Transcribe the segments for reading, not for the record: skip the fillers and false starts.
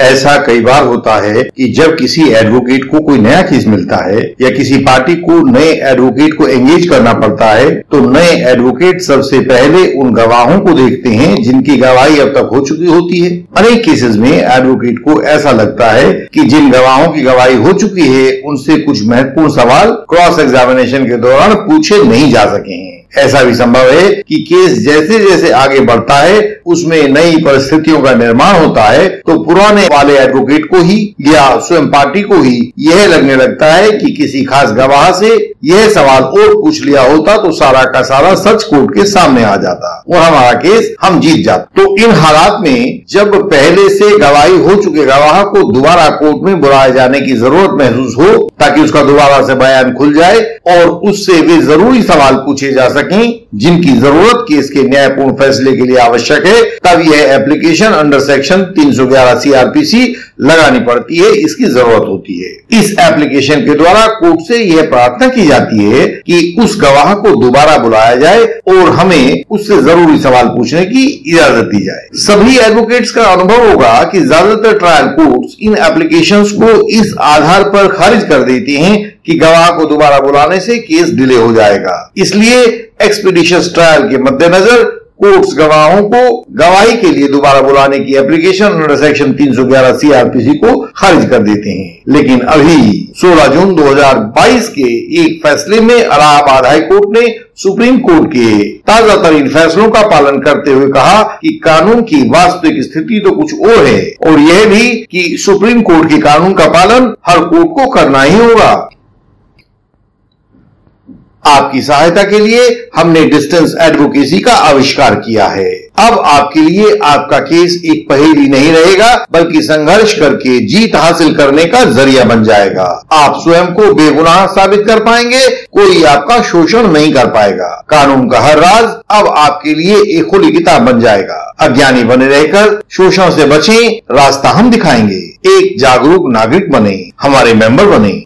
ऐसा कई बार होता है कि जब किसी एडवोकेट को कोई नया केस मिलता है या किसी पार्टी को नए एडवोकेट को एंगेज करना पड़ता है तो नए एडवोकेट सबसे पहले उन गवाहों को देखते हैं जिनकी गवाही अब तक हो चुकी होती है। अनेक केसेस में एडवोकेट को ऐसा लगता है कि जिन गवाहों की गवाही हो चुकी है उनसे कुछ महत्वपूर्ण सवाल क्रॉस एग्जामिनेशन के दौरान पूछे नहीं जा सके हैं। ऐसा भी संभव है कि केस जैसे जैसे आगे बढ़ता है उसमें नई परिस्थितियों का निर्माण होता है तो पुराने वाले एडवोकेट को ही या स्वयं पार्टी को ही यह लगने लगता है कि किसी खास गवाह से यह सवाल और पूछ लिया होता तो सारा का सारा सच कोर्ट के सामने आ जाता और हमारा केस हम जीत जाते। तो इन हालात में जब पहले से गवाही हो चुके गवाह को दोबारा कोर्ट में बुलाए जाने की जरूरत महसूस हो ताकि उसका दोबारा से बयान खुल जाए और उससे वे जरूरी सवाल पूछे जा सकें जिनकी जरूरत केस के न्यायपूर्ण फैसले के लिए आवश्यक है, तब यह एप्लीकेशन अंडर सेक्शन 311 सीआरपीसी लगानी पड़ती है, इसकी जरूरत होती है। इस एप्लीकेशन के द्वारा कोर्ट से यह प्रार्थना की जाती है कि उस गवाह को दोबारा बुलाया जाए और हमें उससे जरूरी सवाल पूछने की इजाजत दी जाए। सभी एडवोकेट्स का अनुभव होगा कि ज्यादातर ट्रायल कोर्ट्स इन एप्लीकेशंस को इस आधार पर खारिज कर देती हैं कि गवाह को दोबारा बुलाने से केस डिले हो जाएगा। इसलिए एक्सपीडिशियस ट्रायल के मद्देनजर कोर्ट्स गवाहों को गवाही के लिए दोबारा बुलाने की एप्लीकेशन अंडर सेक्शन 311 सीआरपीसी को खारिज कर देते हैं। लेकिन अभी 16 जून 2022 के एक फैसले में इलाहाबाद हाई कोर्ट ने सुप्रीम कोर्ट के ताजा तरीन फैसलों का पालन करते हुए कहा कि कानून की वास्तविक स्थिति तो कुछ और है और यह भी कि सुप्रीम कोर्ट के कानून का पालन हर कोर्ट को करना ही होगा। आपकी सहायता के लिए हमने डिस्टेंस एडवोकेसी का आविष्कार किया है। अब आपके लिए आपका केस एक पहेली नहीं रहेगा बल्कि संघर्ष करके जीत हासिल करने का जरिया बन जाएगा। आप स्वयं को बेगुनाह साबित कर पाएंगे, कोई आपका शोषण नहीं कर पाएगा। कानून का हर राज अब आपके लिए एक खुली किताब बन जाएगा। अज्ञानी बने रहकर शोषण से बचें, रास्ता हम दिखाएंगे। एक जागरूक नागरिक बने, हमारे मेंबर बने।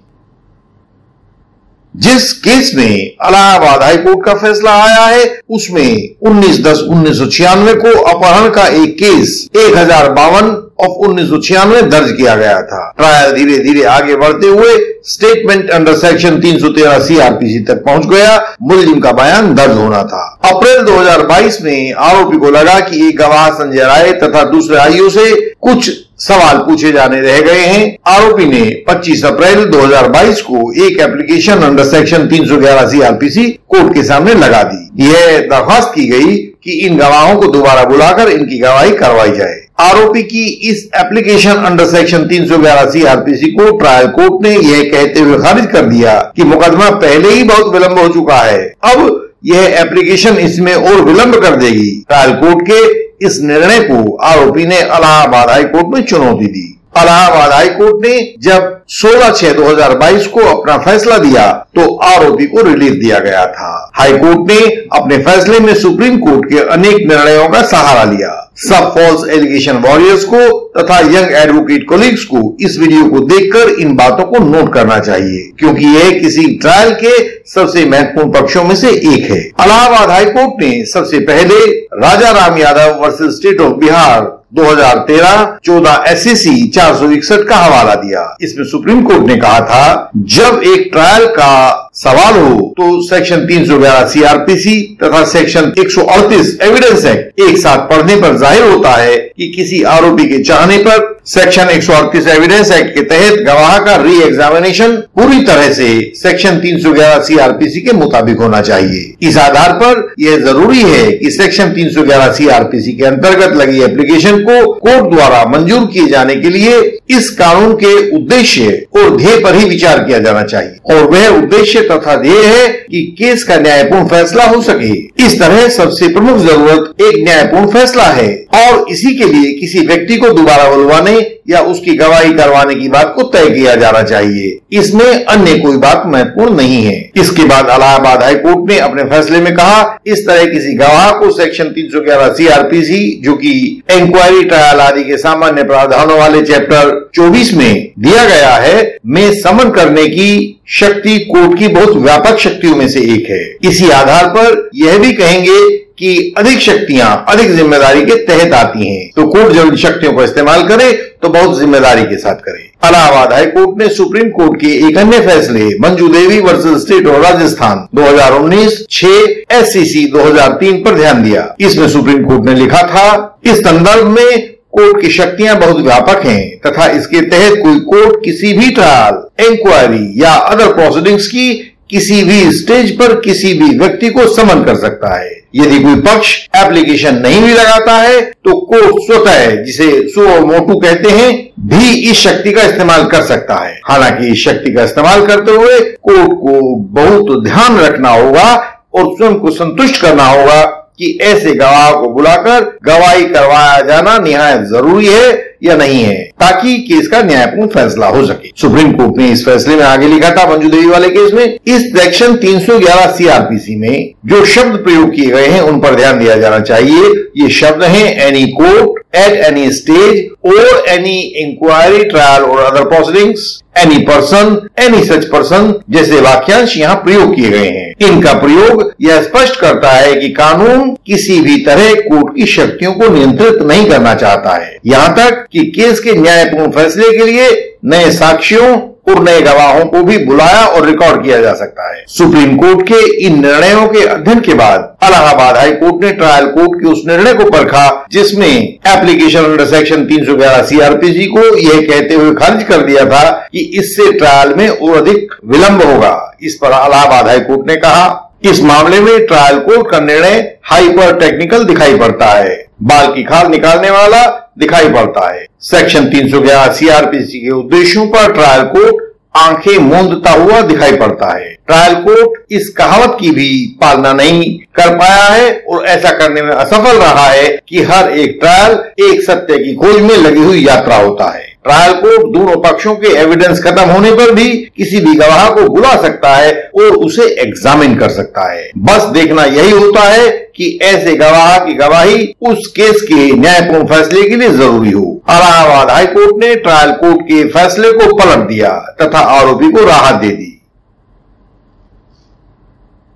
जिस केस में इलाहाबाद हाईकोर्ट का फैसला आया है उसमें 19/10/1996 को अपहरण का एक केस 1052 ऑफ 1996 दर्ज किया गया था। ट्रायल धीरे धीरे आगे बढ़ते हुए स्टेटमेंट अंडर सेक्शन 313 सीआरपीसी तक पहुंच गया। मुलजिम का बयान दर्ज होना था। अप्रैल 2022 में आरोपी को लगा कि एक गवाह संजय राय तथा दूसरे आईओ से कुछ सवाल पूछे जाने रह गए हैं। आरोपी ने 25 अप्रैल 2022 को एक application under section 311 CrPC court के सामने लगा दी। यह दरख्वास्त की गई कि इन गवाहों को दोबारा बुलाकर इनकी गवाही करवाई जाए। आरोपी की इस एप्लीकेशन अंडर सेक्शन 311 सीआरपीसी को ट्रायल कोर्ट ने यह कहते हुए खारिज कर दिया कि मुकदमा पहले ही बहुत विलंब हो चुका है, अब यह एप्लीकेशन इसमें और विलंब कर देगी। ट्रायल कोर्ट के इस निर्णय को आरोपी ने इलाहाबाद हाई कोर्ट में चुनौती दी। इलाहाबाद हाई कोर्ट ने जब 16/6/2022 को अपना फैसला दिया तो आरोपी को रिलीफ दिया गया था। हाई कोर्ट ने अपने फैसले में सुप्रीम कोर्ट के अनेक निर्णयों का सहारा लिया। सब फॉल्स एलिगेशन वॉरियर्स को तथा यंग एडवोकेट कोलीग्स को इस वीडियो को देखकर इन बातों को नोट करना चाहिए क्योंकि यह किसी ट्रायल के सबसे महत्वपूर्ण पक्षों में से एक है। इलाहाबाद हाई कोर्ट ने सबसे पहले Raja Ram Yadav versus state of Bihar 2013-14 SAC 461 का हवाला दिया। इसमें सुप्रीम कोर्ट ने कहा था जब एक ट्रायल का सवाल हो तो सेक्शन 311 सीआरपीसी तथा सेक्शन 138 एविडेंस एक्ट एक साथ पढ़ने पर जाहिर होता है कि किसी आरोपी के चाहने पर सेक्शन 138 एविडेंस एक्ट के तहत गवाह का री एग्जामिनेशन पूरी तरह से सेक्शन 311 सीआरपीसी के मुताबिक होना चाहिए। इस आधार पर यह जरूरी है कि सेक्शन 311 सीआरपीसी के अंतर्गत लगी एप्लीकेशन को कोर्ट द्वारा मंजूर किए जाने के लिए इस कानून के उद्देश्य और ध्येय पर ही विचार किया जाना चाहिए और वह उद्देश्य तथा ध्येय है कि केस का न्यायपूर्ण फैसला हो सके। इस तरह सबसे प्रमुख जरूरत एक न्यायपूर्ण फैसला है और इसी के लिए किसी व्यक्ति को दोबारा बुलवाने या उसकी गवाही करवाने की बात को तय किया जाना चाहिए। इसमें अन्य कोई बात महत्वपूर्ण नहीं है। इसके बाद इलाहाबाद हाई कोर्ट ने अपने फैसले में कहा इस तरह किसी गवाह को सेक्शन 311 सीआरपीसी जो कि इंक्वायरी ट्रायल आदि के सामान्य प्रावधानों वाले चैप्टर 24 में दिया गया है में समन करने की शक्ति कोर्ट की बहुत व्यापक शक्तियों में से एक है। इसी आधार पर यह भी कहेंगे कि अधिक शक्तियां अधिक जिम्मेदारी के तहत आती हैं, तो कोर्ट जब इन शक्तियों का इस्तेमाल करे तो बहुत जिम्मेदारी के साथ करे। इलाहाबाद हाई कोर्ट ने सुप्रीम कोर्ट के एक अन्य फैसले Manju Devi versus state of Rajasthan 2019 6 SCC 2003 पर ध्यान दिया। इसमें सुप्रीम कोर्ट ने लिखा था, इस संदर्भ में कोर्ट की शक्तियां बहुत व्यापक हैं तथा इसके तहत कोई कोर्ट किसी भी ट्रायल, इंक्वायरी या अदर प्रोसीडिंग्स की किसी भी स्टेज पर किसी भी व्यक्ति को समन कर सकता है। यदि कोई पक्ष एप्लीकेशन नहीं भी लगाता है तो कोर्ट स्वतः, जिसे सुओ मोटू कहते हैं, भी इस शक्ति का इस्तेमाल कर सकता है। हालांकि इस शक्ति का इस्तेमाल करते हुए कोर्ट को बहुत ध्यान रखना होगा और स्वयं को संतुष्ट करना होगा कि ऐसे गवाह को बुलाकर गवाही करवाया जाना निहायत जरूरी है या नहीं है, ताकि केस का न्यायपूर्ण फैसला हो सके। सुप्रीम कोर्ट ने इस फैसले में आगे लिखा था, मंजू देवी वाले केस में, इस सेक्शन 311 CRPC में जो शब्द प्रयोग किए गए हैं उन पर ध्यान दिया जाना चाहिए। ये शब्द हैं any court at any stage और एनी इंक्वायरी, ट्रायल और other proceedings, any person, any such person जैसे वाक्यांश यहाँ प्रयोग किए गए हैं। इनका प्रयोग यह स्पष्ट करता है कि कानून किसी भी तरह कोर्ट की शक्तियों को नियंत्रित नहीं करना चाहता है, यहाँ तक कि केस के न्यायपूर्ण फैसले के लिए नए साक्ष्यों और नए गवाहों को भी बुलाया और रिकॉर्ड किया जा सकता है। सुप्रीम कोर्ट के इन निर्णयों के अध्ययन के बाद इलाहाबाद हाई कोर्ट ने ट्रायल कोर्ट के उस निर्णय को परखा जिसमें एप्लीकेशन अंडर सेक्शन 311 CRPC को यह कहते हुए खारिज कर दिया था कि इससे ट्रायल में और अधिक विलंब होगा। इस पर इलाहाबाद हाई कोर्ट ने कहा, इस मामले में ट्रायल कोर्ट का निर्णय हाइपर टेक्निकल दिखाई पड़ता है, बाल की खाल निकालने वाला दिखाई पड़ता है। सेक्शन 311 CRPC के उद्देश्यों पर ट्रायल कोर्ट आंखें मूंदता हुआ दिखाई पड़ता है। ट्रायल कोर्ट इस कहावत की भी पालना नहीं कर पाया है और ऐसा करने में असफल रहा है कि हर एक ट्रायल एक सत्य की खोज में लगी हुई यात्रा होता है। ट्रायल कोर्ट दोनों पक्षों के एविडेंस खत्म होने पर भी किसी भी गवाह को बुला सकता है और उसे एग्जामिन कर सकता है। बस देखना यही होता है कि ऐसे गवाह की गवाही उस केस के न्यायपूर्ण फैसले के लिए जरूरी हो। इलाहाबाद हाई कोर्ट ने ट्रायल कोर्ट के फैसले को पलट दिया तथा आरोपी को राहत दे दी।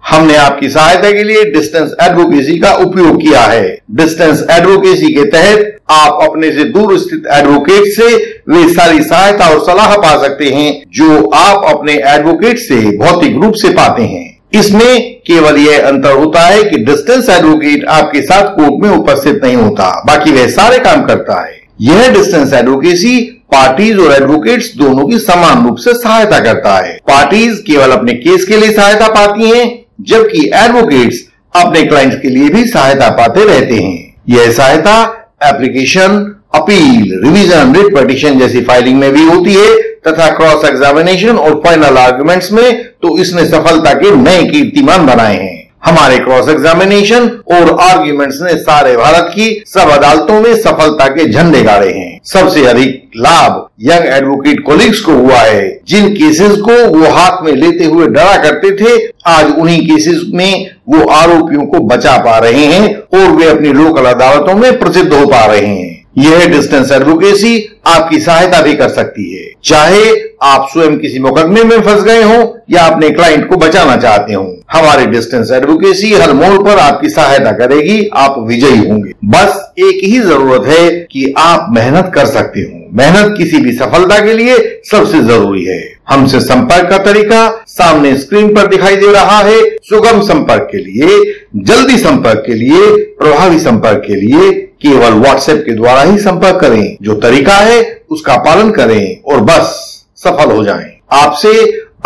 हमने आपकी सहायता के लिए डिस्टेंस एडवोकेसी का उपयोग किया है। डिस्टेंस एडवोकेसी के तहत आप अपने से दूर स्थित एडवोकेट से वे सारी सहायता और सलाह पा सकते हैं जो आप अपने एडवोकेट से भौतिक रूप से पाते हैं। इसमें केवल यह अंतर होता है कि डिस्टेंस एडवोकेट आपके साथ कोर्ट में उपस्थित नहीं होता, बाकी वह सारे काम करता है। यह डिस्टेंस एडवोकेसी पार्टीज और एडवोकेट्स दोनों की समान रूप से सहायता करता है। पार्टीज केवल अपने केस के लिए सहायता पाती हैं, जबकि एडवोकेट्स अपने क्लाइंट्स के लिए भी सहायता पाते रहते हैं। यह सहायता application, appeal, revision, writ petition जैसी फाइलिंग में भी होती है तथा क्रॉस एग्जामिनेशन और फाइनल आर्गुमेंट्स में तो इसने सफलता के नए कीर्तिमान बनाए हैं। हमारे क्रॉस एग्जामिनेशन और आर्ग्यूमेंट्स ने सारे भारत की सब अदालतों में सफलता के झंडे गाड़े हैं। सबसे अधिक लाभ यंग एडवोकेट कोलिग्स को हुआ है। जिन केसेस को वो हाथ में लेते हुए डरा करते थे, आज उन्हीं केसेस में वो आरोपियों को बचा पा रहे हैं और वे अपनी लोकल अदालतों में प्रसिद्ध हो पा रहे हैं। यह डिस्टेंस एडवोकेसी आपकी सहायता भी कर सकती है, चाहे आप स्वयं किसी मुकदमे में फंस गए हो या अपने क्लाइंट को बचाना चाहते हो। हमारी डिस्टेंस एडवोकेसी हर मोड़ पर आपकी सहायता करेगी, आप विजयी होंगे। बस एक ही जरूरत है कि आप मेहनत कर सकते हो। मेहनत किसी भी सफलता के लिए सबसे जरूरी है। हमसे संपर्क का तरीका सामने स्क्रीन पर दिखाई दे रहा है। सुगम संपर्क के लिए, जल्दी संपर्क के लिए, प्रभावी संपर्क के लिए केवल व्हाट्सएप के द्वारा ही संपर्क करें। जो तरीका है उसका पालन करें और बस सफल हो जाएं। आपसे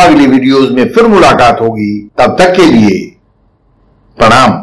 अगली वीडियोस में फिर मुलाकात होगी। तब तक के लिए प्रणाम।